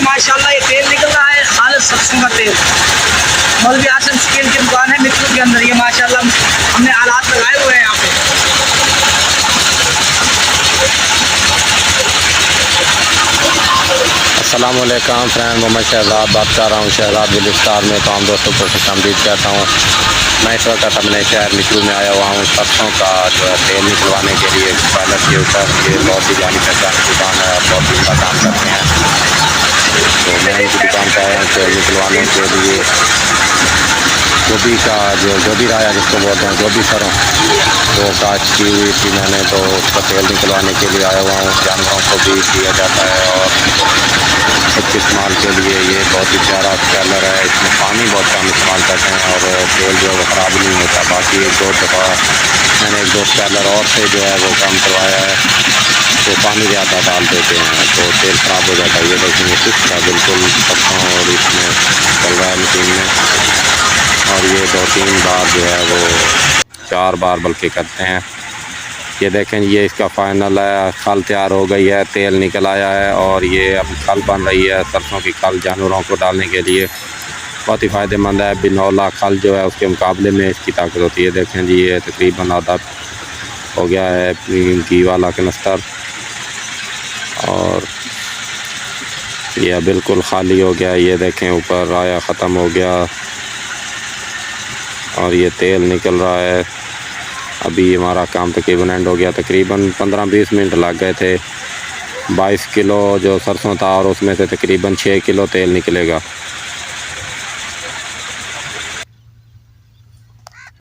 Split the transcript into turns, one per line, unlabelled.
माशाल्लाह ये तेल निकल रहा है, खालिस सरसों का तेल। मौलवी आसिम स्टील की दुकान है मित्रों के अंदर। ये माशाल्लाह हमने आलात लगाए हुए हैं यहाँ पे।
अस्सलाम वालेकुम फ्रेंड, मोहम्मद शहजाद बात कर रहा हूँ शहजाद विलेज स्टार में। तमाम दोस्तों को खुशामदीद कहता हूँ। मैं इस वक्त अपने शहर मित्रू में आया हुआ हूँ सरसों का जो है तेल निकलवाने के लिए। पैलेस के ऊपर ये बहुत ही जानी पहचानी दुकान है और बहुत ही अच्छा काम करते हैं। तो मैं इनकी दुकान पर आया हूँ तेल निकलवाने के लिए। गोभी का जो गोभी राया जिसको बोलते हैं, गोभी सरों, वो काट की हुई थी मैंने, तो उसका तेल निकलवाने के लिए आया हुआ हूँ। जानवरों को भी दिया जाता है और खुद इस्तेमाल के लिए ये बहुत ही प्यारा कलर है। इसमें पानी बहुत कम इस्तेमाल करते हैं और तेल जो है वो ख़राब नहीं होता। बाकी एक दो दफ़ा मैंने एक दो कलर और से जो है वो काम करवाया है, तो पानी ज़्यादा डाल देते हैं तो तेल ख़राब हो जाता है। ये देखेंगे खुश्क है बिल्कुल सरसों और इसमें चल रहा है मशीन में। और ये 2-3 बार जो है वो 4 बार बल्कि करते हैं। ये देखें ये इसका फाइनल है, खल तैयार हो गई है, तेल निकल आया है और ये अब खल बन रही है। सरसों की खल जानवरों को डालने के लिए बहुत ही फ़ायदेमंद है। बिनौला खल जो है उसके मुकाबले में इसकी ताकत होती है। देखें जी ये तकरीबन आधा हो गया है घी वाला कनस्तर और यह बिल्कुल खाली हो गया। ये देखें ऊपर आया ख़त्म हो गया और ये तेल निकल रहा है। अभी हमारा काम तकरीबन एंड हो गया। तकरीबन 15-20 मिनट लग गए थे। 22 किलो जो सरसों था और उसमें से तकरीबन 6 किलो तेल निकलेगा।